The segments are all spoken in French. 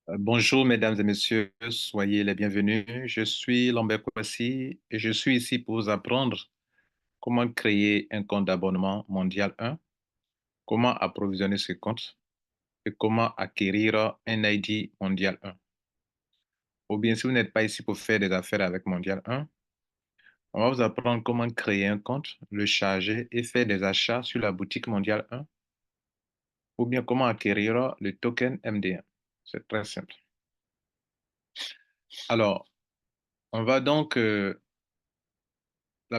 Bonjour, mesdames et messieurs, soyez les bienvenus. Je suis Lambert Kouassi et je suis ici pour vous apprendre comment créer un compte d'abonnement mondial 1, comment approvisionner ce compte et comment acquérir un ID mondial 1. Ou bien, si vous n'êtes pas ici pour faire des affaires avec mondial 1, on va vous apprendre comment créer un compte, le charger et faire des achats sur la boutique mondial 1, ou bien comment acquérir le token MD1. C'est très simple. Alors, on va donc la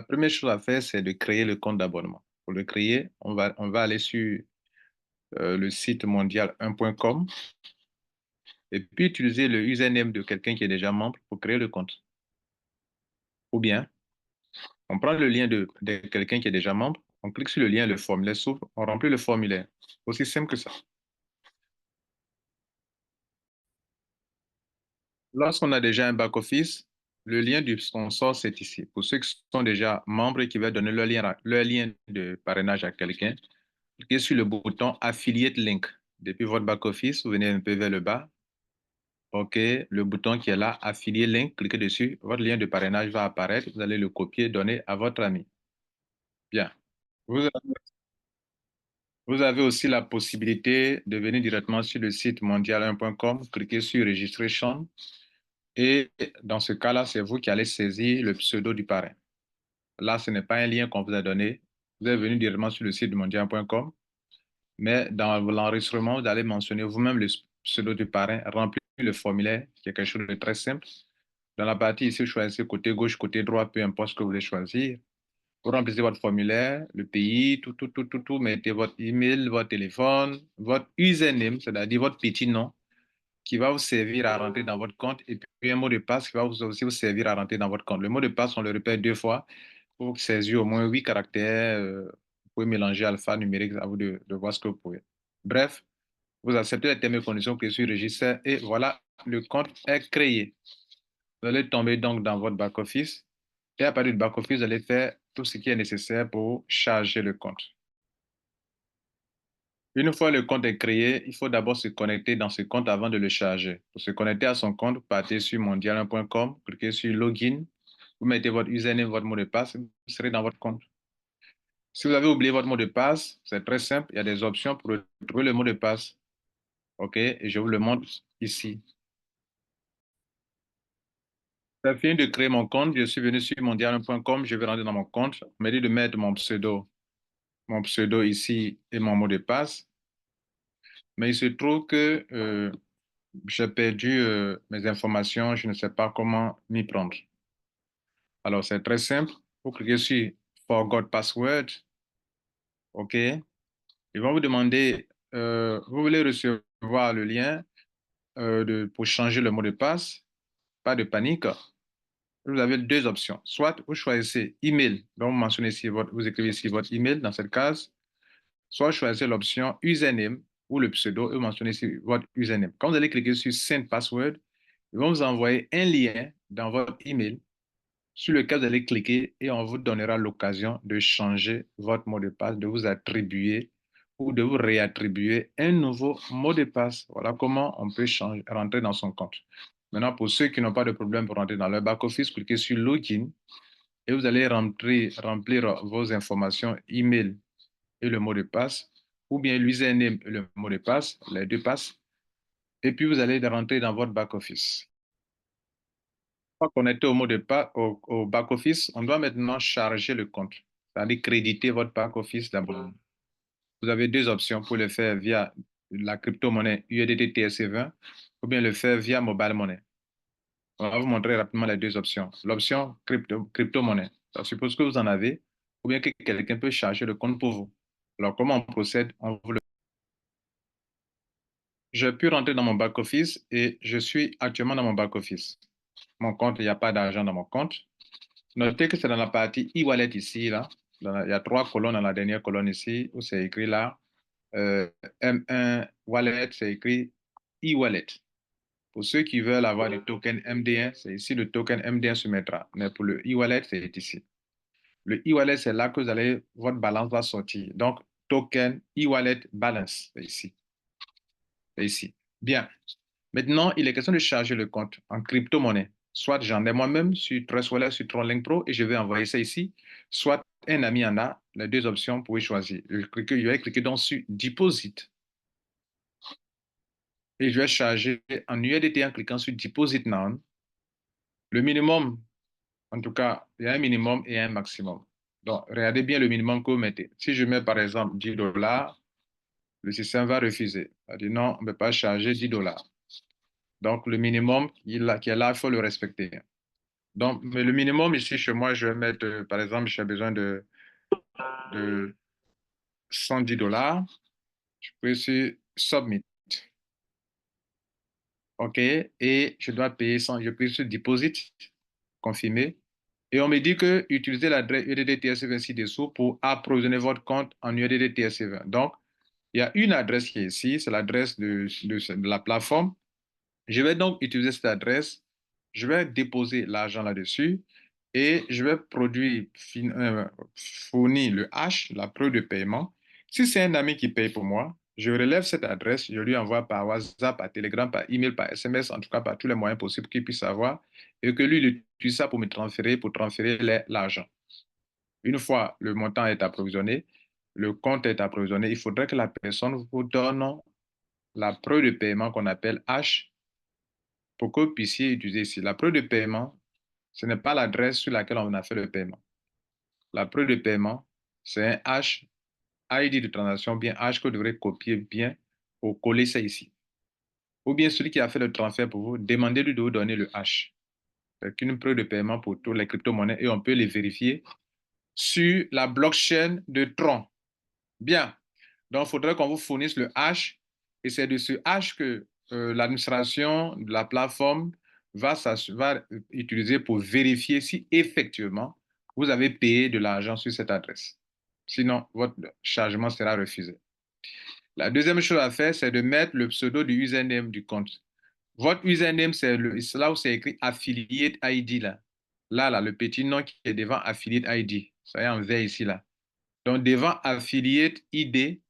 première chose à faire, c'est de créer le compte d'abonnement. Pour le créer, on va aller sur le site mondial1.com et puis utiliser le username de quelqu'un qui est déjà membre pour créer le compte. Ou bien, on prend le lien de quelqu'un qui est déjà membre, on clique sur le lien, le formulaire s'ouvre, on remplit le formulaire. Aussi simple que ça. Lorsqu'on a déjà un back-office, le lien du sponsor, c'est ici. Pour ceux qui sont déjà membres et qui veulent donner leur lien de parrainage à quelqu'un, cliquez sur le bouton Affiliate Link. Depuis votre back-office, vous venez un peu vers le bas. OK, le bouton qui est là, Affiliate Link, cliquez dessus. Votre lien de parrainage va apparaître. Vous allez le copier, donner à votre ami. Bien. Vous, vous avez aussi la possibilité de venir directement sur le site mondial1.com, cliquer sur Registration. Et dans ce cas-là, c'est vous qui allez saisir le pseudo du parrain. Là, ce n'est pas un lien qu'on vous a donné. Vous êtes venu directement sur le site mondial.com. Mais dans l'enregistrement, vous allez mentionner vous-même le pseudo du parrain, remplir le formulaire, qui est quelque chose de très simple. Dans la partie ici, choisissez côté gauche, côté droit, peu importe ce que vous voulez choisir. Vous remplissez votre formulaire, le pays, tout, mettez votre email, votre téléphone, votre username, c'est-à-dire votre petit nom, qui va vous servir à rentrer dans votre compte, et puis un mot de passe qui va aussi vous servir à rentrer dans votre compte. Le mot de passe, on le répète 2 fois pour saisir au moins 8 caractères. Vous pouvez mélanger alphanumérique, à vous de voir ce que vous pouvez. Bref, vous acceptez les termes et conditions que sur le registre et voilà, le compte est créé. Vous allez tomber donc dans votre back-office et à partir du back-office, vous allez faire tout ce qui est nécessaire pour charger le compte. Une fois le compte est créé, il faut d'abord se connecter dans ce compte avant de le charger. Pour se connecter à son compte, partez sur mondial1.com, cliquez sur Login, vous mettez votre username, votre mot de passe, vous serez dans votre compte. Si vous avez oublié votre mot de passe, c'est très simple, il y a des options pour retrouver le mot de passe. OK, et je vous le montre ici. J'ai fini de créer mon compte, je suis venu sur mondial1.com, je vais rentrer dans mon compte, on m'a dit de mettre mon pseudo ici et mon mot de passe, mais il se trouve que j'ai perdu mes informations, je ne sais pas comment m'y prendre. Alors, c'est très simple. Vous cliquez sur Forgot Password. OK. Ils vont vous demander, vous voulez recevoir le lien pour changer le mot de passe. Pas de panique. Vous avez 2 options. Soit vous choisissez email, donc vous mentionnez ici vous écrivez ici votre email dans cette case. Soit choisissez l'option username ou le pseudo et vous mentionnez ici votre username. Quand vous allez cliquer sur Send Password, ils vont vous envoyer un lien dans votre email sur lequel vous allez cliquer et on vous donnera l'occasion de changer votre mot de passe, de vous attribuer ou de vous réattribuer un nouveau mot de passe. Voilà comment on peut rentrer dans son compte. Maintenant, pour ceux qui n'ont pas de problème pour rentrer dans leur back-office, cliquez sur Login et vous allez remplir vos informations email et le mot de passe, ou bien l'username et le mot de passe, les deux passent, et puis vous allez rentrer dans votre back-office. Une fois connecté au mot de passe, au back-office, on doit maintenant charger le compte, c'est-à-dire créditer votre back-office d'abord. Vous avez 2 options pour le faire via la crypto-monnaie USDT TRC20 ou bien le faire via mobile money. On va vous montrer rapidement les 2 options. L'option crypto-monnaie, ça suppose que vous en avez ou bien que quelqu'un peut charger le compte pour vous. Alors, comment on procède? Je peux rentrer dans mon back-office et je suis actuellement dans mon back-office. Mon compte, il n'y a pas d'argent dans mon compte. Notez que c'est dans la partie e-wallet ici, là. Il y a 3 colonnes dans la dernière colonne ici où c'est écrit là. M1 Wallet, c'est écrit e-wallet. Pour ceux qui veulent avoir le token MD1, c'est ici le token MD1 se mettra. Mais pour le e-wallet, c'est ici. Le e-wallet, c'est là que votre balance va sortir. Donc, token e-wallet balance, c'est ici. C'est ici. Bien. Maintenant, il est question de charger le compte en crypto-monnaie. Soit j'en ai moi-même sur Trust Wallet, sur Tronlink Pro et je vais envoyer ça ici. Soit un ami en a. Les deux options, vous pouvez choisir. Je vais cliquer donc sur Deposit. Et je vais charger en USDT en cliquant sur Deposit Now. Le minimum, en tout cas, il y a un minimum et un maximum. Donc, regardez bien le minimum que vous mettez. Si je mets par exemple 10 dollars, le système va refuser. Il va dire non, on ne peut pas charger 10 dollars. Donc, le minimum qui est là, il faut le respecter. Donc, mais le minimum ici, chez moi, je vais mettre, par exemple, j'ai besoin de 110 dollars. Je peux sur Submit. OK. Et je dois payer 100. Je peux sur Deposit, confirmer. Et on me dit que utilisez l'adresse USDT-TRC20 ci-dessous pour approvisionner votre compte en USDT-TRC20. Donc, il y a une adresse qui est ici, c'est l'adresse de la plateforme. Je vais donc utiliser cette adresse, je vais déposer l'argent là-dessus et je vais fournir le hash, la preuve de paiement. Si c'est un ami qui paye pour moi, je relève cette adresse, je lui envoie par WhatsApp, par Telegram, par email, par SMS, en tout cas par tous les moyens possibles qu'il puisse avoir et que lui il utilise ça pour me transférer, pour transférer l'argent. Une fois le montant est approvisionné, le compte est approvisionné, il faudrait que la personne vous donne la preuve de paiement qu'on appelle hash pour que vous puissiez utiliser ici. La preuve de paiement, ce n'est pas l'adresse sur laquelle on a fait le paiement. La preuve de paiement, c'est un hash, ID de transaction, bien hash que vous devrez copier bien pour coller ça ici. Ou bien celui qui a fait le transfert pour vous, demandez-lui de vous donner le hash. C'est une preuve de paiement pour toutes les crypto-monnaies et on peut les vérifier sur la blockchain de Tron. Bien. Donc, il faudrait qu'on vous fournisse le hash et c'est de ce hash que l'administration de la plateforme va utiliser pour vérifier si effectivement vous avez payé de l'argent sur cette adresse. Sinon, votre chargement sera refusé. La deuxième chose à faire, c'est de mettre le pseudo du username du compte. Votre username, c'est là où c'est écrit Affiliate ID là. Là, le petit nom qui est devant Affiliate ID. Ça est en vert ici là. Donc, devant Affiliate ID,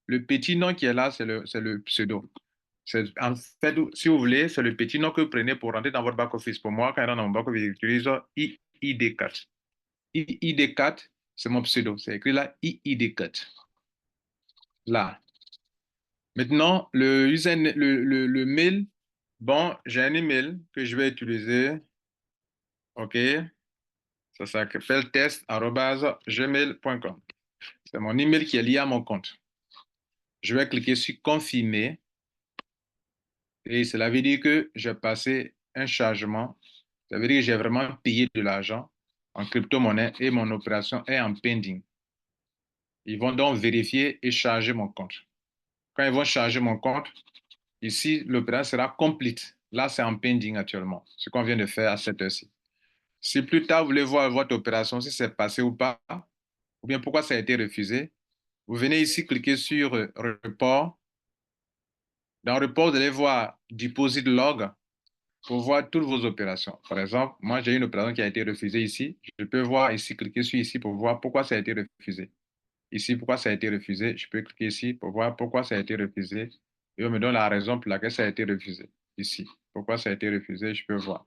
le petit nom qui est là, c'est le pseudo. En fait, si vous voulez, c'est le petit nom que vous prenez pour rentrer dans votre back-office. Pour moi, quand je rentre dans mon back-office, j'utilise IID4. IID4, c'est mon pseudo. C'est écrit là, IID4. Là. Maintenant, le mail, bon, j'ai un email que je vais utiliser. OK? Ça s'appelle test@gmail.com. C'est mon email qui est lié à mon compte. Je vais cliquer sur confirmer. Et cela veut dire que j'ai passé un chargement. Ça veut dire que j'ai vraiment payé de l'argent en crypto-monnaie et mon opération est en pending. Ils vont donc vérifier et charger mon compte. Quand ils vont charger mon compte, ici, l'opération sera complète. Là, c'est en pending actuellement, ce qu'on vient de faire à cette heure-ci. Si plus tard, vous voulez voir votre opération, si c'est passé ou pas, ou bien pourquoi ça a été refusé, vous venez ici cliquer sur Report. Dans Report, vous allez voir Deposit Log pour voir toutes vos opérations. Par exemple, moi, j'ai une opération qui a été refusée ici. Je peux voir ici, cliquer sur ici pour voir pourquoi ça a été refusé. Ici, pourquoi ça a été refusé. Je peux cliquer ici pour voir pourquoi ça a été refusé. Et on me donne la raison pour laquelle ça a été refusé. Ici, pourquoi ça a été refusé, je peux voir.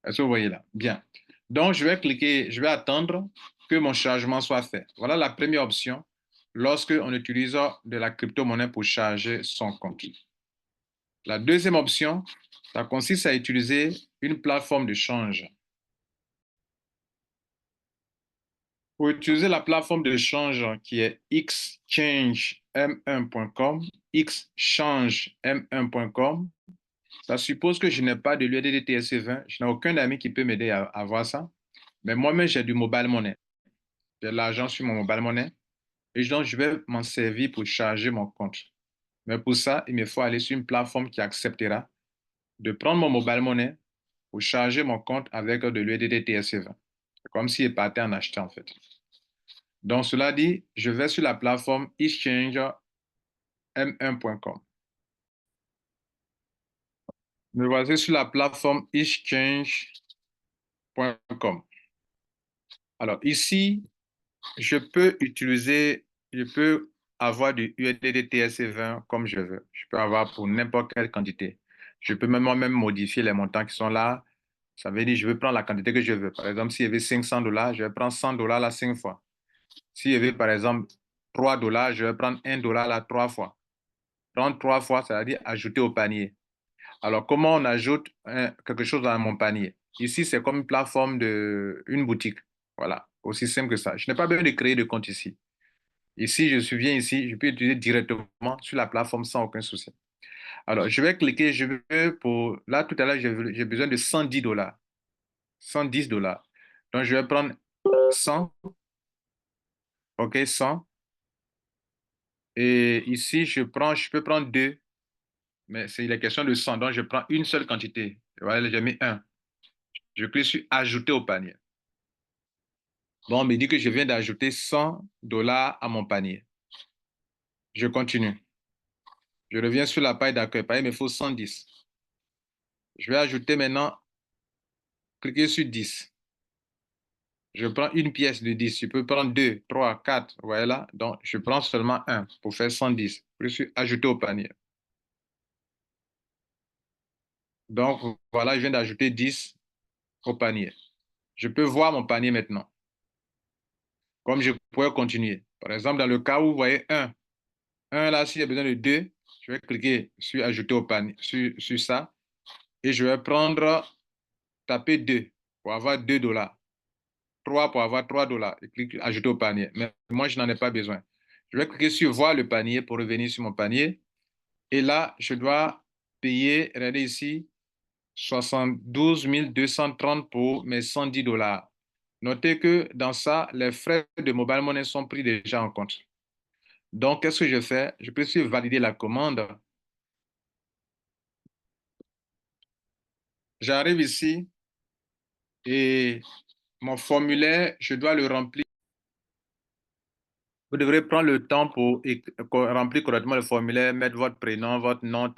Est-ce que vous voyez là? Bien. Donc, je vais cliquer, je vais attendre que mon chargement soit fait. Voilà la première option lorsque on utilise de la crypto-monnaie pour charger son compte. La deuxième option, ça consiste à utiliser une plateforme de change. Pour utiliser la plateforme de change qui est exchange-m1.com, exchange-m1.com, ça suppose que je n'ai pas de l'USDT TRC20. Je n'ai aucun ami qui peut m'aider à avoir ça. Mais moi-même, j'ai du mobile money. J'ai de l'argent sur mon mobile money. Et donc, je vais m'en servir pour charger mon compte. Mais pour ça, il me faut aller sur une plateforme qui acceptera de prendre mon mobile money pour charger mon compte avec de l'USDT TRC20. C'est comme s'il partait en achetant, en fait. Donc, cela dit, je vais sur la plateforme exchange-m1.com. Me voici sur la plateforme exchange.com. Alors, ici, je peux avoir du USDT TRC20 comme je veux. Je peux avoir pour n'importe quelle quantité. Je peux même moi-même modifier les montants qui sont là. Ça veut dire, je vais prendre la quantité que je veux. Par exemple, s'il y avait $500, je vais prendre $100 là 5 fois. S'il y avait, par exemple, $3, je vais prendre $1 là 3 fois. Prendre 3 fois, c'est-à-dire ajouter au panier. Alors, comment on ajoute quelque chose dans mon panier? Ici, c'est comme une plateforme une boutique. Voilà, aussi simple que ça. Je n'ai pas besoin de créer de compte ici. Ici, viens ici, je peux utiliser directement sur la plateforme sans aucun souci. Alors, je vais cliquer, je veux pour, là, tout à l'heure, j'ai besoin de $110. $110. Donc, je vais prendre 100, OK, 100. Et ici, je peux prendre deux, mais c'est la question de 100. Donc, je prends une seule quantité. Voilà, j'ai mis un. Je clique sur ajouter au panier. Bon, on me dit que je viens d'ajouter $100 à mon panier. Je continue. Je reviens sur la page d'accueil. Il me faut 110. Je vais ajouter maintenant, cliquer sur 10. Je prends une pièce de 10. Je peux prendre deux, trois, quatre. Voilà. Donc, je prends seulement un pour faire 110. Je suis ajouté au panier. Donc, voilà, je viens d'ajouter 10 au panier. Je peux voir mon panier maintenant. Comme je pourrais continuer. Par exemple, dans le cas où vous voyez un là, s'il y a besoin de deux, je vais cliquer sur ajouter au panier, sur ça. Et je vais taper 2 pour avoir $2. 3 pour avoir $3. Et cliquer ajouter au panier. Mais moi, je n'en ai pas besoin. Je vais cliquer sur voir le panier pour revenir sur mon panier. Et là, je dois payer, regardez ici, 72 230 pour mes $110. Notez que dans ça, les frais de mobile money sont pris déjà en compte. Donc, qu'est-ce que je fais? Je peux suivre valider la commande. J'arrive ici et mon formulaire, je dois le remplir. Vous devrez prendre le temps pour remplir correctement le formulaire, mettre votre prénom, votre nom,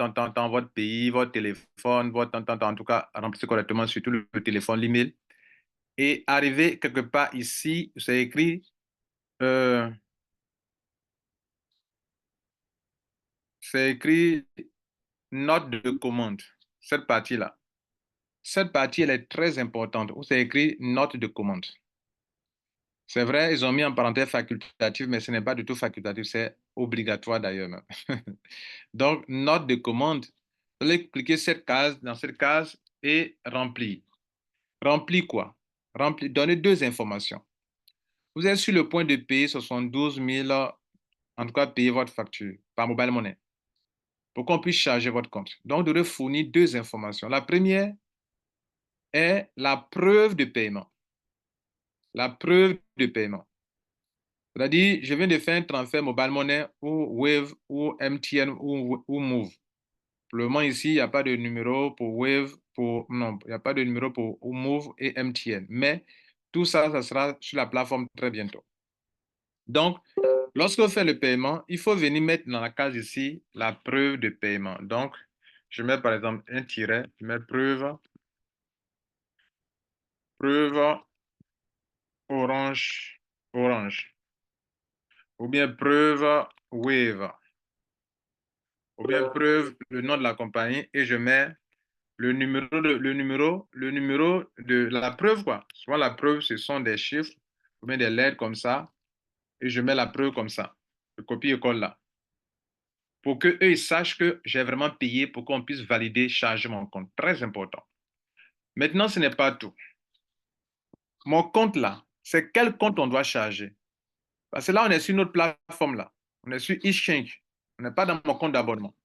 votre pays, votre téléphone, votre en tout cas, remplissez correctement surtout le téléphone, l'email. Et arriver quelque part ici, euh, c'est écrit note de commande, cette partie-là. Cette partie, elle est très importante, où c'est écrit note de commande. C'est vrai, ils ont mis en parenthèse facultatif, mais ce n'est pas du tout facultatif, c'est obligatoire d'ailleurs même. Donc, note de commande, vous allez cliquer dans cette case et remplir. Remplir quoi? Remplir, donner deux informations. Vous êtes sur le point de payer 72 000, en tout cas payer votre facture par mobile money pour qu'on puisse charger votre compte. Donc, vous devez fournir deux informations. La première est la preuve de paiement. La preuve de paiement. C'est-à-dire, je viens de faire un transfert mobile money ou Wave ou MTN ou Move. Pour le moment, ici, il n'y a pas de numéro pour Wave, non, il n'y a pas de numéro pour Move et MTN. Mais tout ça, ça sera sur la plateforme très bientôt. Donc, lorsque vous faites le paiement, il faut venir mettre dans la case ici la preuve de paiement. Donc, je mets par exemple un tiret, je mets preuve orange, orange. Ou bien preuve Wave. Ou bien preuve le nom de la compagnie et je mets le numéro de la preuve, quoi. Souvent, la preuve, ce sont des chiffres ou bien des lettres comme ça, et je mets la preuve comme ça. Je copie et colle là. Pour qu'eux, ils sachent que j'ai vraiment payé pour qu'on puisse valider, charger mon compte. Très important. Maintenant, ce n'est pas tout. Mon compte là, c'est quel compte on doit charger? Parce que là, on est sur notre plateforme là. On est sur Exchange. On n'est pas dans mon compte d'abonnement.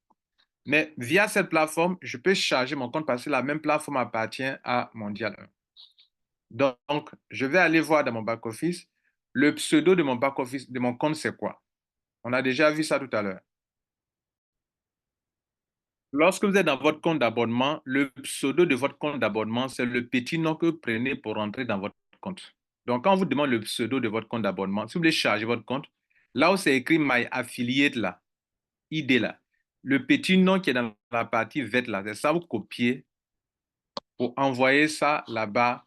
Mais via cette plateforme, je peux charger mon compte parce que la même plateforme appartient à Mondial 1. Donc, je vais aller voir dans mon back-office. Le pseudo de mon back-office, de mon compte, c'est quoi? On a déjà vu ça tout à l'heure. Lorsque vous êtes dans votre compte d'abonnement, le pseudo de votre compte d'abonnement, c'est le petit nom que vous prenez pour rentrer dans votre compte. Donc, quand on vous demande le pseudo de votre compte d'abonnement, si vous voulez charger votre compte, là où c'est écrit My Affiliate, là, ID, là, le petit nom qui est dans la partie verte, là, c'est ça, vous copiez pour envoyer ça là-bas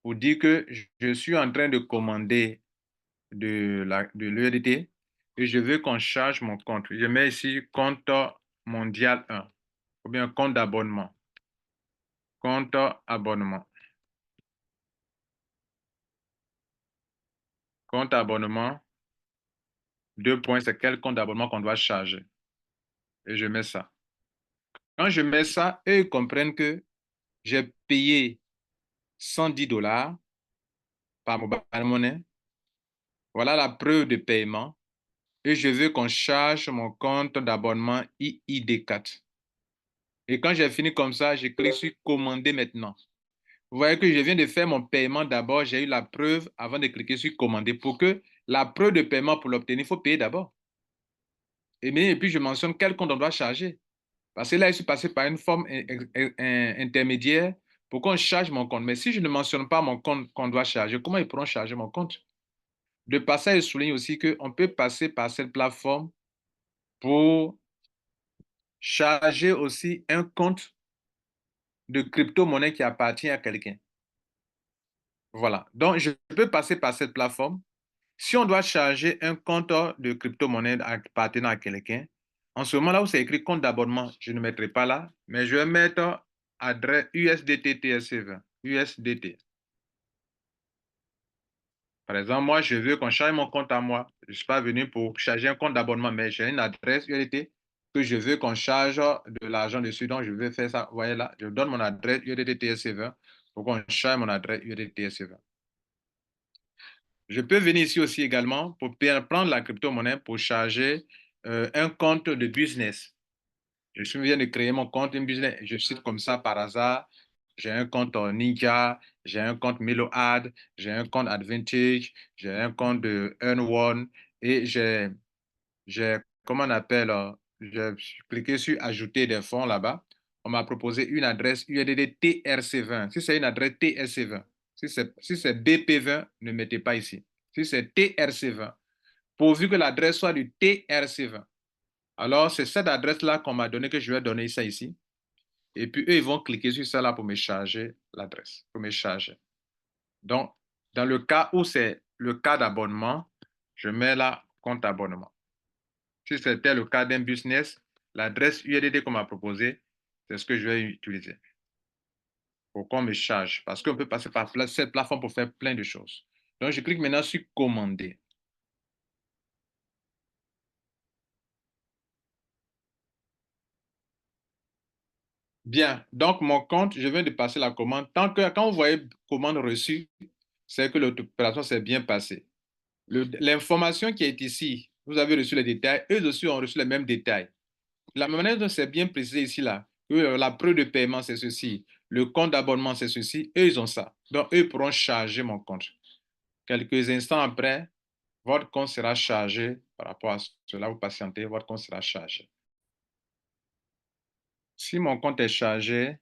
pour dire que je suis en train de commander de l'URDT et je veux qu'on charge mon compte. Je mets ici compte mondial 1. ou bien compte d'abonnement. Compte abonnement. Compte abonnement. Deux points, c'est quel compte d'abonnement qu'on doit charger. Et je mets ça. Quand je mets ça, eux ils comprennent que j'ai payé 110 $ par mobile money. Voilà la preuve de paiement. Et je veux qu'on charge mon compte d'abonnement IID4. Et quand j'ai fini comme ça, je clique sur commander maintenant. Vous voyez que je viens de faire mon paiement d'abord. J'ai eu la preuve avant de cliquer sur commander. Pour que la preuve de paiement, pour l'obtenir, il faut payer d'abord. Et puis, je mentionne quel compte on doit charger. Parce que là, je suis passé par une forme intermédiaire pour qu'on charge mon compte. Mais si je ne mentionne pas mon compte qu'on doit charger, comment ils pourront charger mon compte? De passage, je souligne aussi qu'on peut passer par cette plateforme pour charger aussi un compte de crypto-monnaie qui appartient à quelqu'un. Voilà. Donc, je peux passer par cette plateforme. Si on doit charger un compte de crypto-monnaie appartenant à quelqu'un, en ce moment-là où c'est écrit compte d'abonnement, je ne mettrai pas là, mais je vais mettre adresse USDT TRC20, USDT. Par exemple, moi, je veux qu'on charge mon compte à moi. Je ne suis pas venu pour charger un compte d'abonnement, mais j'ai une adresse USDT que je veux qu'on charge de l'argent dessus. Donc, je veux faire ça. Vous voyez là, je donne mon adresse USDT TRC20 pour qu'on charge mon adresse USDT TRC20. Je peux venir ici aussi également pour prendre la crypto-monnaie pour charger un compte de business. Je viens de créer mon compte de business. Je cite comme ça par hasard. J'ai un compte Ninja, j'ai un compte MeloAd, j'ai un compte Advantage, j'ai un compte de Earn1 et comment on appelle, j'ai cliqué sur ajouter des fonds là-bas. On m'a proposé une adresse USDT TRC20. Si c'est une adresse TRC20, si c'est BP20, ne mettez pas ici. Si c'est TRC20, pourvu que l'adresse soit du TRC20. Alors, c'est cette adresse-là qu'on m'a donné que je vais donner ça ici. Et puis, eux, ils vont cliquer sur ça là pour me charger l'adresse, pour me charger. Donc, dans le cas où c'est le cas d'abonnement, je mets là compte abonnement. Si c'était le cas d'un business, l'adresse URL qu'on m'a proposée, c'est ce que je vais utiliser pour qu'on me charge. Parce qu'on peut passer par cette plateforme pour faire plein de choses. Donc, je clique maintenant sur commander. Bien, donc mon compte, je viens de passer la commande. Quand vous voyez commande reçue, c'est que l'opération s'est bien passée. L'information qui est ici, vous avez reçu les détails, eux aussi ont reçu les mêmes détails. La manière dont c'est bien précisé ici, là, que la preuve de paiement, c'est ceci, le compte d'abonnement, c'est ceci, eux, ils ont ça. Donc, eux pourront charger mon compte. Quelques instants après, votre compte sera chargé par rapport à cela, vous patientez, votre compte sera chargé. Si mon compte est chargé,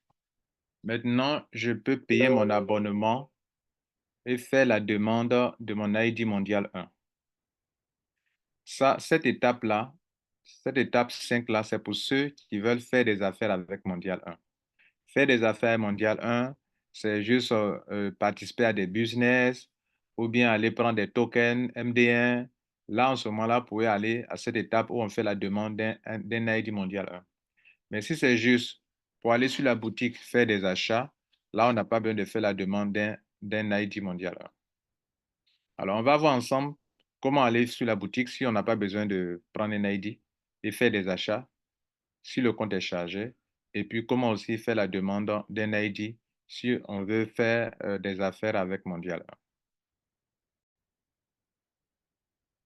maintenant, je peux payer mon abonnement et faire la demande de mon ID Mondial 1. Ça, cette étape 5 là, c'est pour ceux qui veulent faire des affaires avec Mondial 1. Faire des affaires Mondial 1, c'est juste participer à des business ou bien aller prendre des tokens MD1. Là, en ce moment-là, vous pouvez aller à cette étape où on fait la demande d'un ID Mondial 1. Mais si c'est juste pour aller sur la boutique faire des achats, là, on n'a pas besoin de faire la demande d'un ID Mondial 1. Alors, on va voir ensemble comment aller sur la boutique si on n'a pas besoin de prendre un ID et faire des achats si le compte est chargé. Et puis, comment aussi faire la demande d'un ID si on veut faire des affaires avec Mondial.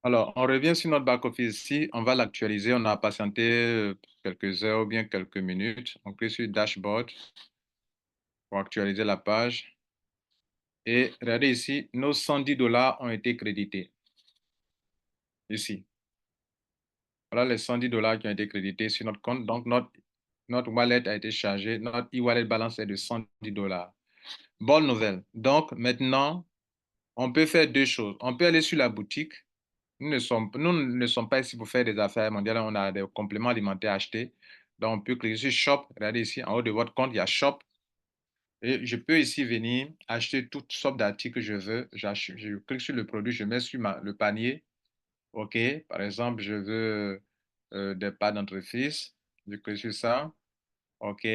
Alors, on revient sur notre back-office ici. On va l'actualiser. On a patienté quelques heures ou bien quelques minutes. On clique sur Dashboard pour actualiser la page. Et regardez ici, nos 110 $ ont été crédités. Ici. Voilà les 110 $ qui ont été crédités sur notre compte. Donc, notre wallet a été chargé. Notre e-wallet balance est de 110 $. Bonne nouvelle. Donc, maintenant, on peut faire deux choses. On peut aller sur la boutique. Nous ne sommes pas ici pour faire des affaires mondiales. On a des compléments alimentaires à acheter. Donc, on peut cliquer sur Shop. Regardez ici, en haut de votre compte, il y a Shop. Et je peux ici venir acheter toutes sortes d'articles que je veux. Je clique sur le produit, je mets sur le panier. OK. Par exemple, je veux des pâtes dentifrice. Je clique sur ça. OK.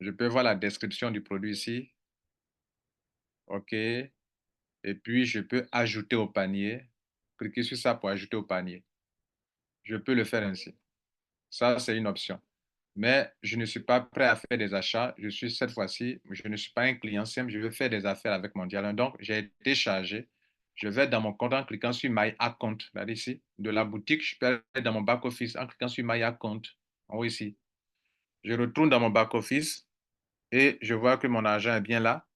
Je peux voir la description du produit ici. OK. Et puis, je peux ajouter au panier. Cliquez sur ça pour ajouter au panier. Je peux le faire ainsi. Ça, c'est une option. Mais je ne suis pas prêt à faire des achats. Je suis cette fois-ci, je ne suis pas un client simple. Je veux faire des affaires avec Mondial 1. Donc, j'ai été chargé. Je vais dans mon compte en cliquant sur My Account. Regardez ici. De la boutique, je peux aller dans mon back-office en cliquant sur My Account. En haut ici. Je retourne dans mon back-office et je vois que mon argent est bien là.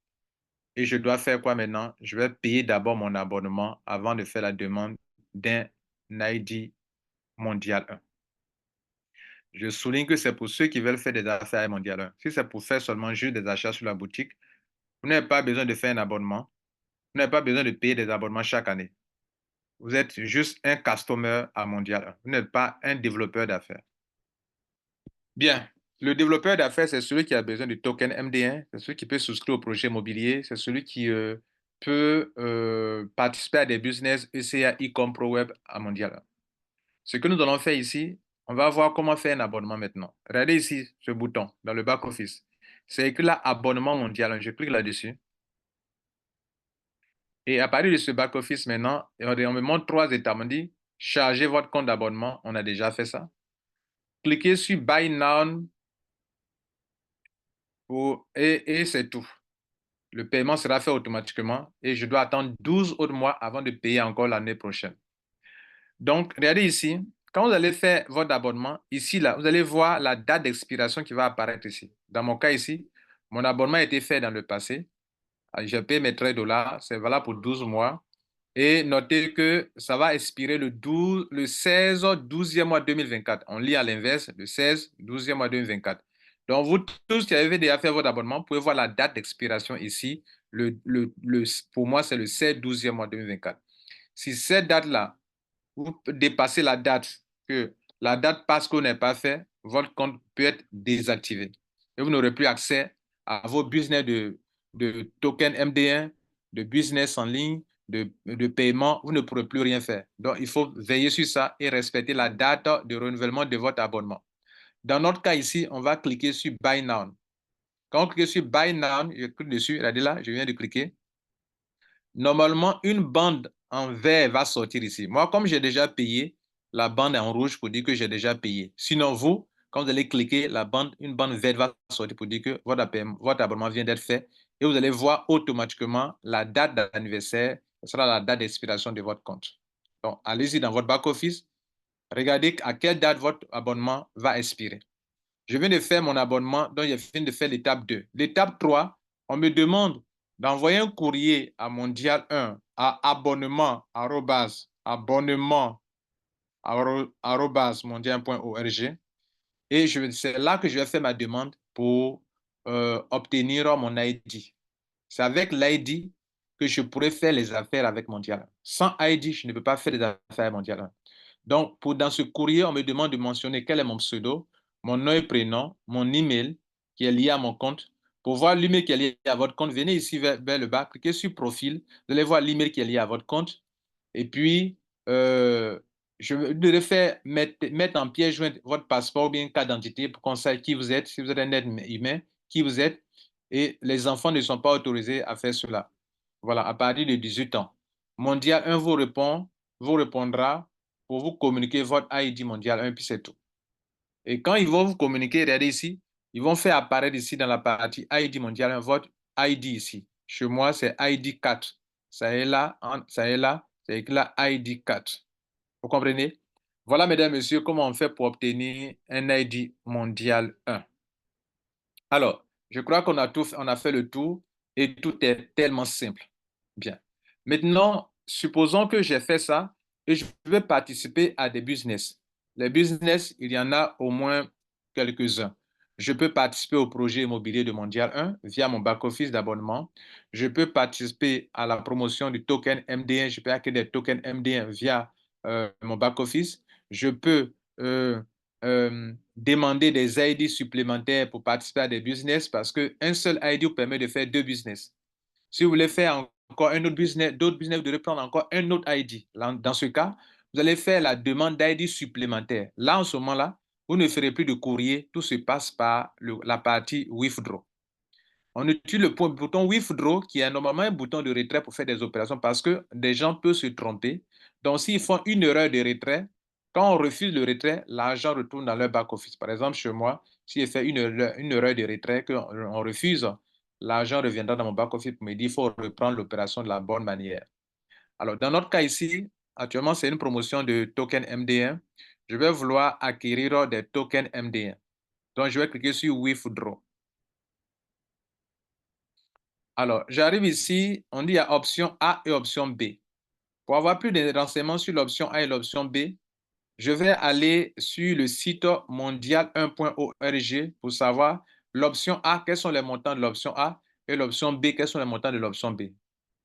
Et je dois faire quoi maintenant? Je vais payer d'abord mon abonnement avant de faire la demande d'un ID Mondial 1. Je souligne que c'est pour ceux qui veulent faire des affaires à Mondial 1. Si c'est pour faire seulement juste des achats sur la boutique, vous n'avez pas besoin de faire un abonnement. Vous n'avez pas besoin de payer des abonnements chaque année. Vous êtes juste un customer à Mondial 1. Vous n'êtes pas un développeur d'affaires. Bien. Le développeur d'affaires, c'est celui qui a besoin du token MD1, c'est celui qui peut souscrire au projet immobilier, c'est celui qui peut participer à des business ECA e-com Pro Web à Mondial 1. Ce que nous allons faire ici, on va voir comment faire un abonnement maintenant. Regardez ici ce bouton dans le back-office. C'est écrit là abonnement Mondial 1. Je clique là-dessus. Et à partir de ce back-office maintenant, on me montre 3 étapes. On dit chargez votre compte d'abonnement. On a déjà fait ça. Cliquez sur Buy Now et c'est tout. Le paiement sera fait automatiquement et je dois attendre 12 autres mois avant de payer encore l'année prochaine. Donc, regardez ici, quand vous allez faire votre abonnement, ici, là, vous allez voir la date d'expiration qui va apparaître ici. Dans mon cas ici, mon abonnement a été fait dans le passé. J'ai payé mes 13 dollars, c'est valable pour 12 mois. Et notez que ça va expirer le 16 12e mois 2024. On lit à l'inverse, le 16 12e mois 2024. Donc, vous tous qui avez déjà fait votre abonnement, vous pouvez voir la date d'expiration ici. Pour moi, c'est le 16 12e mois 2024. Si cette date-là, vous dépassez la date, que la date parce qu'on n'est pas fait, votre compte peut être désactivé. Et vous n'aurez plus accès à vos business de token MD1, de business en ligne, de paiement. Vous ne pourrez plus rien faire. Donc, il faut veiller sur ça et respecter la date de renouvellement de votre abonnement. Dans notre cas ici, on va cliquer sur Buy Now. Quand on clique sur Buy Now, je clique dessus, regardez là, je viens de cliquer. Normalement, une bande en vert va sortir ici. Moi, comme j'ai déjà payé, la bande est en rouge pour dire que j'ai déjà payé. Sinon, vous, quand vous allez cliquer, une bande verte va sortir pour dire que votre abonnement vient d'être fait. Et vous allez voir automatiquement la date d'anniversaire. Ce sera la date d'expiration de votre compte. Donc, allez-y dans votre back-office. Regardez à quelle date votre abonnement va expirer. Je viens de faire mon abonnement, donc je viens de faire l'étape 2. L'étape 3, on me demande d'envoyer un courrier à Mondial 1 à abonnement@mondial.org et c'est là que je vais faire ma demande pour obtenir mon ID. C'est avec l'ID que je pourrais faire les affaires avec Mondial. Sans ID, je ne peux pas faire les affaires Mondial. Donc, dans ce courrier, on me demande de mentionner quel est mon pseudo, mon nom et prénom, mon email qui est lié à mon compte. Pour voir l'email qui est lié à votre compte, venez ici vers le bas, cliquez sur profil, vous allez voir l'email qui est lié à votre compte. Et puis, je devrais faire mettre en pièce jointe votre passeport ou bien carte d'identité pour qu'on sache qui vous êtes, si vous êtes un être humain, qui vous êtes. Et les enfants ne sont pas autorisés à faire cela. Voilà, à partir de 18 ans. Mondial 1 vous répondra pour vous communiquer votre ID Mondial 1, puis c'est tout. Et quand ils vont vous communiquer, regardez ici, ils vont faire apparaître ici dans la partie ID Mondial 1, votre ID ici. Chez moi, c'est ID 4. Ça est là, c'est écrit là ID 4. Vous comprenez? Voilà, mesdames, messieurs, comment on fait pour obtenir un ID Mondial 1. Alors, je crois qu'on a fait le tour et tout est tellement simple. Bien. Maintenant, supposons que j'ai fait ça et je veux participer à des business. Les business, il y en a au moins quelques-uns. Je peux participer au projet immobilier de Mondial 1 via mon back-office d'abonnement. Je peux participer à la promotion du token MD1. Je peux acquérir des tokens MD1 via mon back-office. Je peux demander des ID supplémentaires pour participer à des business parce qu'un seul ID vous permet de faire 2 business. Si vous voulez faire encore un autre business, d'autres business, vous devez prendre encore un autre ID. Dans ce cas, vous allez faire la demande d'ID supplémentaire. Là, en ce moment-là, vous ne ferez plus de courrier, tout se passe par la partie withdraw. On utilise le bouton withdraw qui est normalement un bouton de retrait pour faire des opérations parce que des gens peuvent se tromper. Donc, s'ils font une erreur de retrait, quand on refuse le retrait, l'argent retourne dans leur back-office. Par exemple, chez moi, si j'ai fait une erreur de retrait, qu'on refuse, l'argent reviendra dans mon back-office pour me dire qu'il faut reprendre l'opération de la bonne manière. Alors, dans notre cas ici, actuellement, c'est une promotion de token MD1. Je vais vouloir acquérir des tokens MD1. Donc, je vais cliquer sur Withdraw. Alors, j'arrive ici, on dit il y a option A et option B. Pour avoir plus de renseignements sur l'option A et l'option B, je vais aller sur le site mondial1.org pour savoir l'option A, quels sont les montants de l'option A, et l'option B, quels sont les montants de l'option B.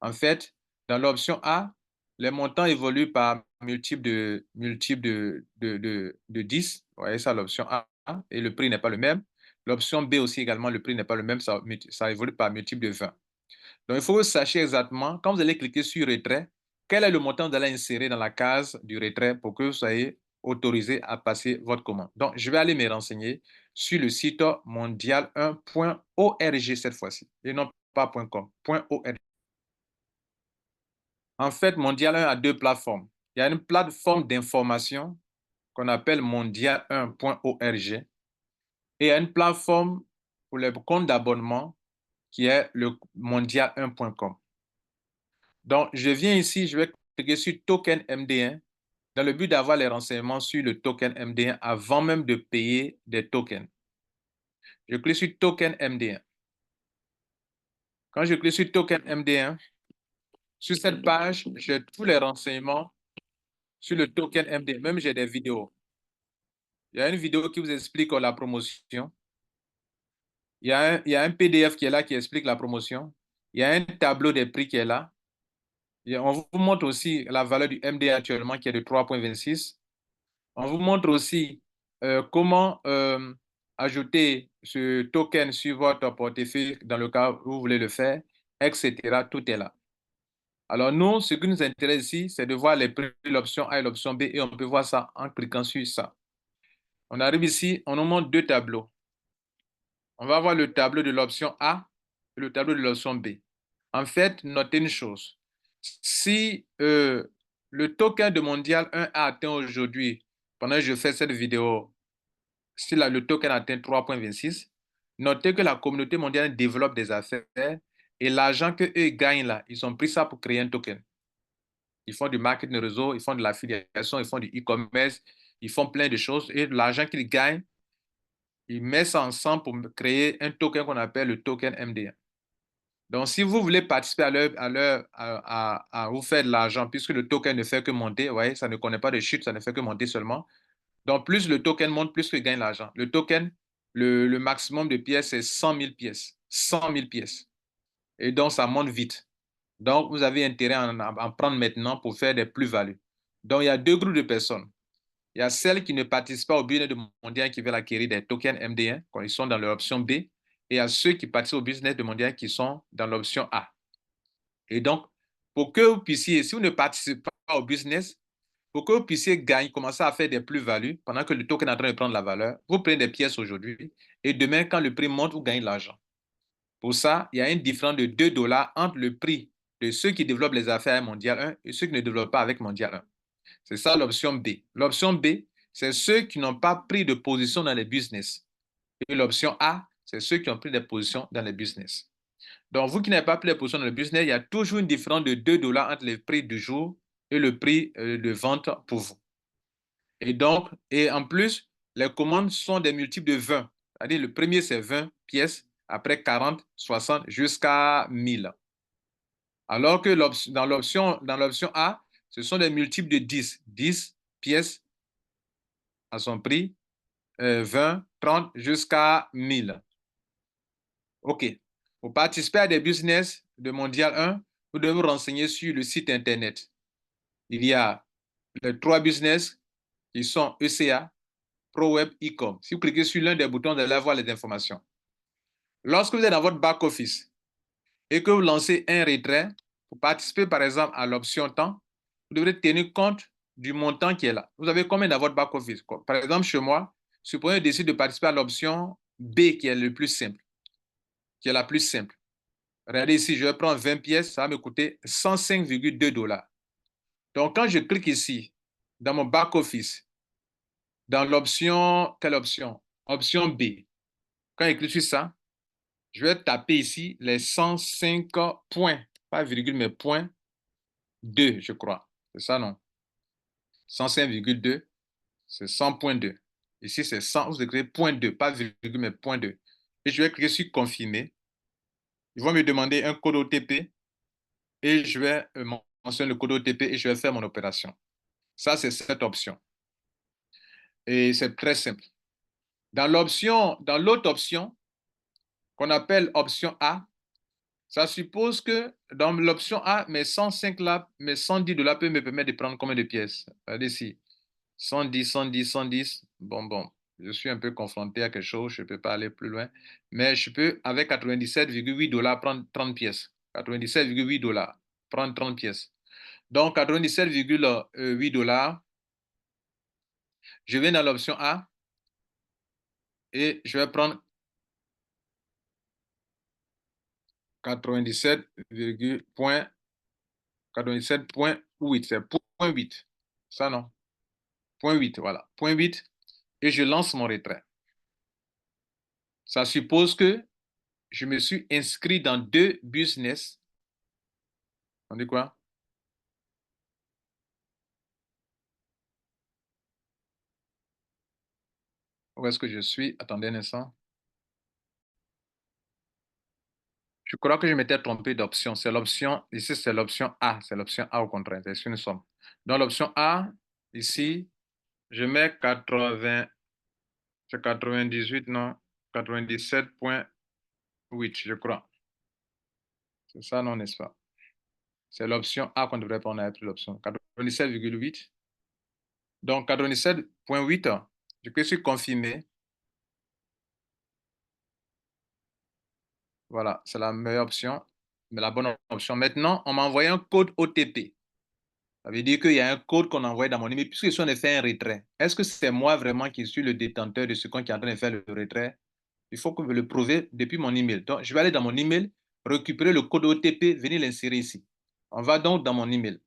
En fait, dans l'option A, les montants évoluent par multiple de 10. Vous voyez ça, l'option A, et le prix n'est pas le même. L'option B aussi également, le prix n'est pas le même, ça évolue par multiple de 20. Donc, il faut que vous sachiez exactement, quand vous allez cliquer sur retrait, quel est le montant que vous allez insérer dans la case du retrait pour que vous soyez autorisé à passer votre commande. Donc, je vais aller me renseigner sur le site mondial1.org cette fois-ci, et non pas .com, .org. En fait, Mondial 1 a deux plateformes. Il y a une plateforme d'information qu'on appelle mondial1.org et il y a une plateforme pour les comptes d'abonnement qui est le mondial1.com. Donc, je viens ici, je vais cliquer sur Token MD1 dans le but d'avoir les renseignements sur le token MD1 avant même de payer des tokens. Je clique sur Token MD1. Quand je clique sur Token MD1, sur cette page, j'ai tous les renseignements sur le token MD1. Même j'ai des vidéos. Il y a une vidéo qui vous explique la promotion. Il y a un PDF qui est là qui explique la promotion. Il y a un tableau des prix qui est là. Et on vous montre aussi la valeur du MD actuellement qui est de 3,26. On vous montre aussi comment ajouter ce token sur votre portefeuille dans le cas où vous voulez le faire, etc. Tout est là. Alors nous, ce qui nous intéresse ici, c'est de voir les prix de l'option A et l'option B et on peut voir ça en cliquant sur ça. On arrive ici, on nous montre deux tableaux. On va voir le tableau de l'option A et le tableau de l'option B. En fait, notez une chose. Si le token de Mondial 1 a atteint aujourd'hui, pendant que je fais cette vidéo, si le token atteint 3,26, notez que la communauté mondiale développe des affaires et l'argent qu'eux gagnent là, ils ont pris ça pour créer un token. Ils font du marketing réseau, ils font de l'affiliation, ils font du e-commerce, ils font plein de choses et l'argent qu'ils gagnent, ils mettent ça ensemble pour créer un token qu'on appelle le token MD1. Donc, si vous voulez participer à vous faire de l'argent, puisque le token ne fait que monter, vous voyez, ça ne connaît pas de chute, ça ne fait que monter seulement. Donc, plus le token monte, plus il gagne l'argent. Le token, le maximum de pièces, c'est 100 000 pièces. 100 000 pièces. Et donc, ça monte vite. Donc, vous avez intérêt à en prendre maintenant pour faire des plus-values. Donc, il y a deux groupes de personnes. Il y a celles qui ne participent pas au business de mondial qui veulent acquérir des tokens MD1 quand ils sont dans l'option B. Et il y a ceux qui participent au business de mondial qui sont dans l'option A. Et donc, pour que vous puissiez, si vous ne participez pas au business, pour que vous puissiez gagner, commencer à faire des plus-values pendant que le token est en train de prendre la valeur, vous prenez des pièces aujourd'hui et demain, quand le prix monte, vous gagnez de l'argent. Pour ça, il y a une différence de 2 dollars entre le prix de ceux qui développent les affaires Mondial 1 et ceux qui ne développent pas avec Mondial 1. C'est ça l'option B. L'option B, c'est ceux qui n'ont pas pris de position dans les business. Et l'option A, c'est ceux qui ont pris des positions dans les business. Donc, vous qui n'avez pas pris les positions dans le business, il y a toujours une différence de 2 dollars entre le prix du jour et le prix de vente pour vous. Et donc, et en plus, les commandes sont des multiples de 20. C'est-à-dire, le premier, c'est 20 pièces, après 40, 60, jusqu'à 1000. Alors que dans l'option A, ce sont des multiples de 10. 10 pièces à son prix, 20, 30, jusqu'à 1000. OK. Pour participer à des business de Mondial 1, vous devez vous renseigner sur le site Internet. Il y a les 3 business qui sont ECA, ProWeb, Ecom. Si vous cliquez sur l'un des boutons, vous allez avoir les informations. Lorsque vous êtes dans votre back-office et que vous lancez un retrait, pour participer par exemple à l'option temps, vous devrez tenir compte du montant qui est là. Vous avez combien dans votre back-office? Par exemple, chez moi, Supposons que je décide de participer à l'option B qui est le plus simple, qui est la plus simple. Regardez ici, je vais prendre 20 pièces, ça va me coûter 105,2 $. Donc, quand je clique ici, dans mon back-office, dans l'option, quelle option? Option B. Quand je clique sur ça, je vais taper ici les 105 points, pas virgule, mais point 2, je crois. C'est ça, non? 105,2, c'est 100,2. Ici, c'est 100, vous écrivez point 2, pas virgule, mais point 2. Et je vais cliquer sur confirmer. Ils vont me demander un code OTP et je vais mentionner le code OTP et je vais faire mon opération. Ça, c'est cette option. Et c'est très simple. Dans l'autre option, qu'on appelle option A, ça suppose que dans l'option A, mes 105 là, mes 110 $ peuvent me permettre de prendre combien de pièces? Regardez ici. 110, 110, 110. Bon. Je suis un peu confronté à quelque chose, je ne peux pas aller plus loin. Mais je peux, avec 97,8 $, prendre 30 pièces. 97,8 $, prendre 30 pièces. Donc, 97,8 $, je vais dans l'option A et je vais prendre 97,8. C'est point 8. Ça, non. Point 8, voilà. Point 8. Et je lance mon retrait. Ça suppose que je me suis inscrit dans 2 business. On dit quoi? Où est-ce que je suis? Attendez un instant. Je crois que je m'étais trompé d'option. C'est l'option, ici, c'est l'option A. C'est l'option A au contraire. C'est ce que nous sommes. Dans l'option A, ici, je mets 80, c'est 98, non? 97,8, je crois. C'est ça, non, n'est-ce pas? C'est l'option A qu'on devrait prendre à l'option 97,8. Donc, 97,8, je peux sur confirmer. Voilà, c'est la meilleure option, mais la bonne option. Maintenant, on m'a envoyé un code OTP. Ça veut dire qu'il y a un code qu'on a envoyé dans mon email, puisque si on a fait un retrait, est-ce que c'est moi vraiment qui suis le détenteur de ce compte qui est en train de faire le retrait? Il faut que je le prouve depuis mon email. Donc, je vais aller dans mon email, récupérer le code OTP, venir l'insérer ici. On va donc dans mon email.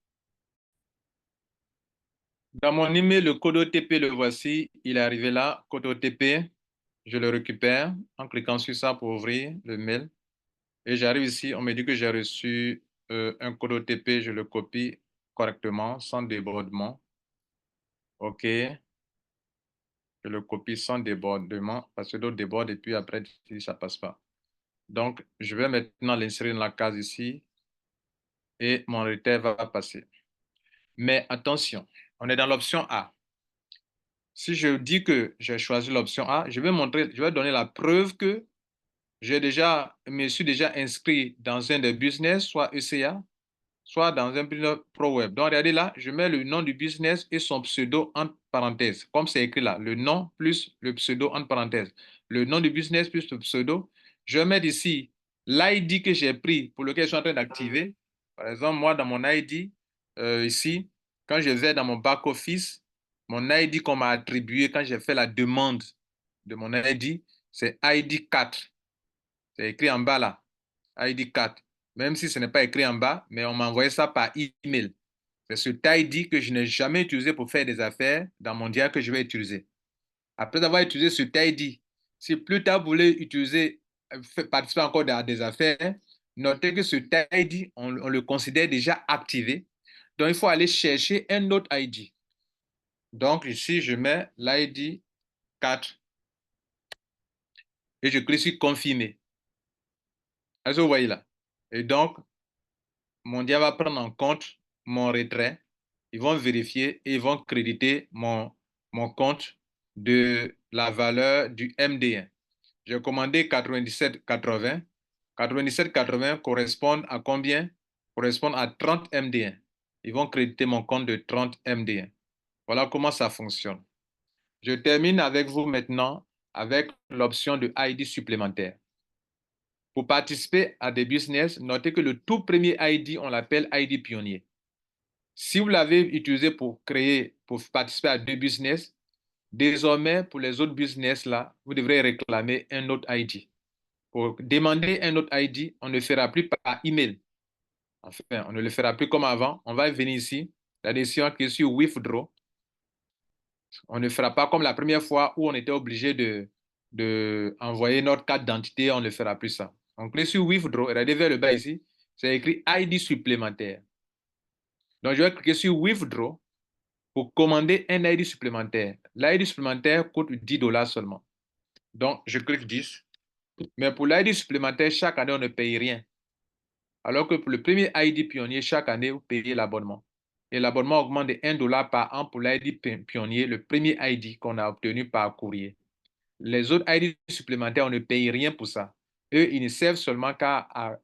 Dans mon email, le code OTP, le voici. Il est arrivé là, code OTP. Je le récupère en cliquant sur ça pour ouvrir le mail. Et j'arrive ici, on me dit que j'ai reçu un code OTP, je le copie correctement, sans débordement. OK, je le copie sans débordement, parce que d'autres débordent et puis après, ça ne passe pas. Donc, je vais maintenant l'insérer dans la case ici et mon retrait va passer. Mais attention, on est dans l'option A. Si je dis que j'ai choisi l'option A, je vais donner la preuve que me suis déjà inscrit dans un des business, soit ECA, soit dans un business pro web. Donc, regardez là, je mets le nom du business et son pseudo entre parenthèses, comme c'est écrit là, le nom plus le pseudo entre parenthèses. Le nom du business plus le pseudo. Je vais mettre ici l'ID que j'ai pris pour lequel je suis en train d'activer. Par exemple, moi, dans mon ID, ici, quand je vais dans mon back-office, mon ID qu'on m'a attribué quand j'ai fait la demande de mon ID, c'est ID 4. C'est écrit en bas là, ID 4. Même si ce n'est pas écrit en bas, mais on m'a envoyé ça par email. C'est ce ID que je n'ai jamais utilisé pour faire des affaires dans mon diable que je vais utiliser. Après avoir utilisé ce ID, si plus tard vous voulez utiliser, participer encore dans des affaires, notez que ce ID, on le considère déjà activé. Donc, il faut aller chercher un autre ID. Donc, ici, je mets l'ID 4 et je clique sur confirmer. Est-ce que vous voyez là? Et donc, Mondia va prendre en compte mon retrait. Ils vont vérifier et ils vont créditer mon compte de la valeur du MD1. J'ai commandé 97,80. 97,80 correspond à combien? Correspond à 30 MD1. Ils vont créditer mon compte de 30 MD1. Voilà comment ça fonctionne. Je termine avec vous maintenant avec l'option de ID supplémentaire. Pour participer à des business, notez que le tout premier ID, on l'appelle ID pionnier. Si vous l'avez utilisé pour participer à des business, Désormais, pour les autres business là, vous devrez réclamer un autre ID. Pour demander un autre ID, on ne le fera plus par email. Enfin, on ne le fera plus comme avant. On va venir ici. La décision qui est sur Withdraw. On ne fera pas comme la première fois où on était obligé de envoyer notre carte d'identité. On ne fera plus ça. On clique sur Withdraw. Regardez vers le bas ici. C'est écrit ID supplémentaire. Donc, je vais cliquer sur Withdraw pour commander un ID supplémentaire. L'ID supplémentaire coûte $10 seulement. Donc, je clique 10. Mais pour l'ID supplémentaire, chaque année, on ne paye rien. Alors que pour le premier ID pionnier, chaque année, vous payez l'abonnement. Et l'abonnement augmente de $1 par an pour l'ID pionnier, le premier ID qu'on a obtenu par courrier. Les autres ID supplémentaires, on ne paye rien pour ça. Eux, ils ne servent seulement qu'à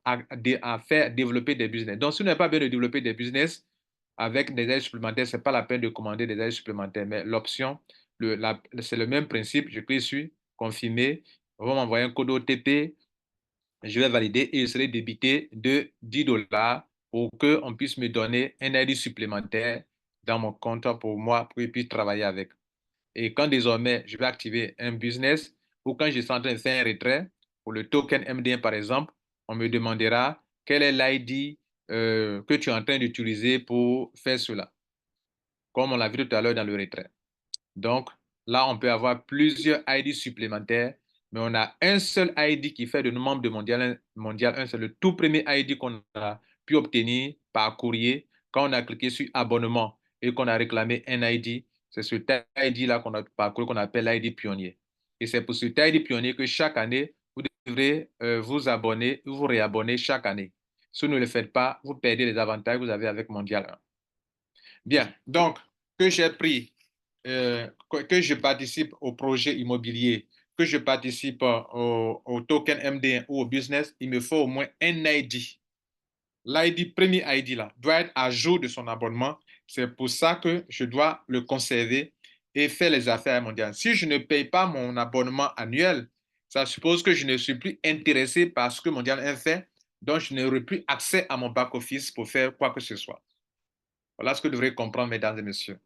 faire développer des business. Donc, si vous n'avez pas besoin de développer des business avec des aides supplémentaires, ce n'est pas la peine de commander des aides supplémentaires. Mais l'option, c'est le même principe. Je clique sur confirmer. On va m'envoyer un code OTP. Je vais valider et je serai débité de $10 pour qu'on puisse me donner un ID supplémentaire dans mon compte pour moi, pour que je puisse travailler avec. Et quand désormais je vais activer un business ou quand je suis en train de faire un retrait, pour le token MD1 par exemple, on me demandera quel est l'ID que tu es en train d'utiliser pour faire cela, comme on l'a vu tout à l'heure dans le retrait. Donc, là, on peut avoir plusieurs ID supplémentaires, mais on a un seul ID qui fait de nos membres de Mondial 1. C'est le tout premier ID qu'on a pu obtenir par courrier quand on a cliqué sur abonnement et qu'on a réclamé un ID. C'est ce ID-là qu'on a parcouru, qu'on appelle l'ID pionnier. Et c'est pour ce ID pionnier que chaque année, vous devrez vous abonner ou vous réabonner chaque année. Si vous ne le faites pas, vous perdez les avantages que vous avez avec Mondial 1. Bien, donc, que j'ai pris, que je participe au projet immobilier, que je participe au token MD1 ou au business, il me faut au moins un ID. L'ID, premier ID là, doit être à jour de son abonnement. C'est pour ça que je dois le conserver et faire les affaires mondiales. Si je ne paye pas mon abonnement annuel, ça suppose que je ne suis plus intéressé par ce que Mondial 1 fait, donc je n'aurai plus accès à mon back-office pour faire quoi que ce soit. Voilà ce que vous devrez comprendre, mesdames et messieurs.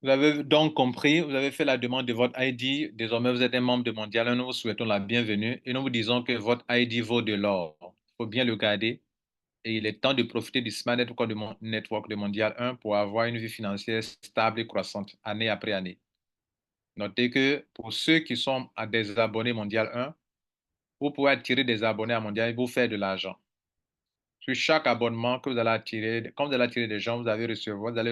Vous avez donc compris, vous avez fait la demande de votre ID. Désormais, vous êtes un membre de Mondial. Nous vous souhaitons la bienvenue et nous vous disons que votre ID vaut de l'or. Il faut bien le garder et il est temps de profiter du Smart Network de Mondial 1 pour avoir une vie financière stable et croissante année après année. Notez que pour ceux qui sont à des abonnés Mondial 1, vous pouvez attirer des abonnés à Mondial et vous faire de l'argent. Sur chaque abonnement que vous allez attirer, quand vous allez attirer des gens, vous allez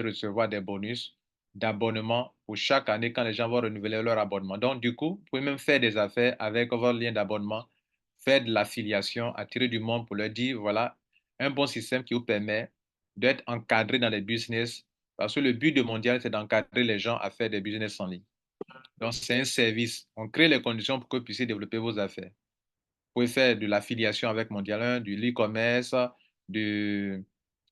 recevoir des bonus d'abonnement pour chaque année quand les gens vont renouveler leur abonnement. Donc, du coup, vous pouvez même faire des affaires avec votre lien d'abonnement, faire de l'affiliation, attirer du monde pour leur dire, voilà, un bon système qui vous permet d'être encadré dans les business. Parce que le but de Mondial, c'est d'encadrer les gens à faire des business en ligne. Donc, c'est un service. On crée les conditions pour que vous puissiez développer vos affaires. Vous pouvez faire de l'affiliation avec Mondial 1, du e-commerce,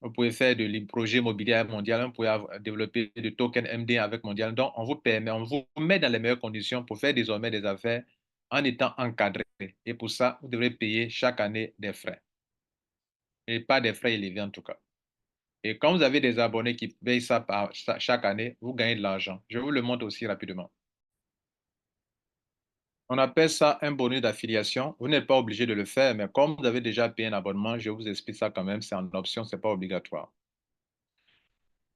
vous pouvez faire de projet immobilier Mondial 1, vous pouvez développer de token MD avec Mondial 1. Donc, on vous permet, on vous met dans les meilleures conditions pour faire désormais des affaires en étant encadré. Et pour ça, vous devrez payer chaque année des frais. Et pas des frais élevés en tout cas. Et quand vous avez des abonnés qui payent ça chaque année, vous gagnez de l'argent. Je vous le montre aussi rapidement. On appelle ça un bonus d'affiliation. Vous n'êtes pas obligé de le faire, mais comme vous avez déjà payé un abonnement, je vous explique ça quand même. C'est en option, ce n'est pas obligatoire.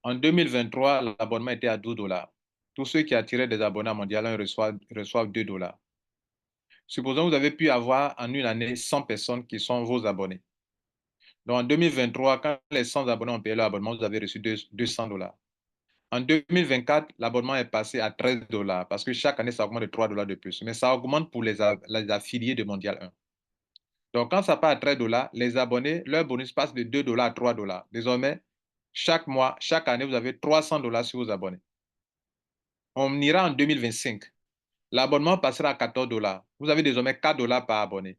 En 2023, l'abonnement était à $12. Tous ceux qui attiraient des abonnés à Mondial 1 reçoivent $2. Supposons que vous avez pu avoir en une année 100 personnes qui sont vos abonnés. Donc en 2023, quand les 100 abonnés ont payé leur abonnement, vous avez reçu $200. En 2024, l'abonnement est passé à $13 parce que chaque année, ça augmente de $3 de plus. Mais ça augmente pour les affiliés de Mondial 1. Donc, quand ça part à $13, les abonnés, leur bonus passe de $2 à $3. Désormais, chaque mois, chaque année, vous avez $300 sur vos abonnés. On ira en 2025. L'abonnement passera à $14. Vous avez désormais $4 par abonné.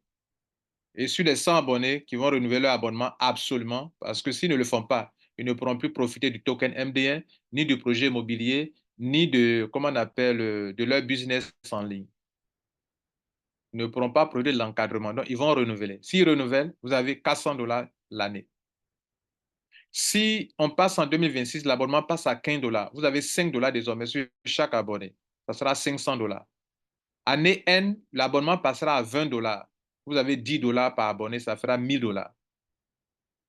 Et sur les 100 abonnés qui vont renouveler leur abonnement absolument, parce que s'ils ne le font pas, ils ne pourront plus profiter du token MD1, ni du projet immobilier, ni de, comment on appelle, de leur business en ligne. Ils ne pourront pas produire de l'encadrement. Donc, ils vont renouveler. S'ils renouvellent, vous avez $400 l'année. Si on passe en 2026, l'abonnement passe à 15 dollars. Vous avez 5 dollars désormais sur chaque abonné. Ça sera 500 dollars. Année N, l'abonnement passera à 20 dollars. Vous avez 10 dollars par abonné, ça fera 1000 dollars.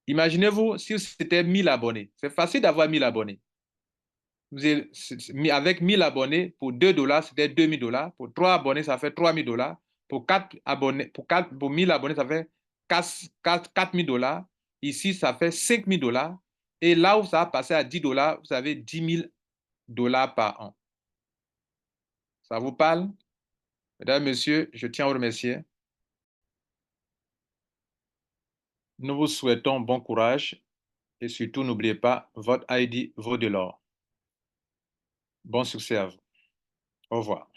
Imaginez-vous si c'était 1000 abonnés. C'est facile d'avoir 1000 abonnés. Avec 1000 abonnés, pour 2 dollars, c'était 2000 dollars. Pour 3 abonnés, ça fait 3000 dollars. Pour 4 abonnés, pour 1000 abonnés, ça fait 4000 dollars. Ici, ça fait 5000 dollars. Et là où ça va passer à 10 dollars, vous avez 10 000 dollars par an. Ça vous parle? Mesdames, Messieurs, je tiens à vous remercier. Nous vous souhaitons bon courage et surtout, n'oubliez pas, votre ID vaut de l'or. Bon succès à vous. Au revoir.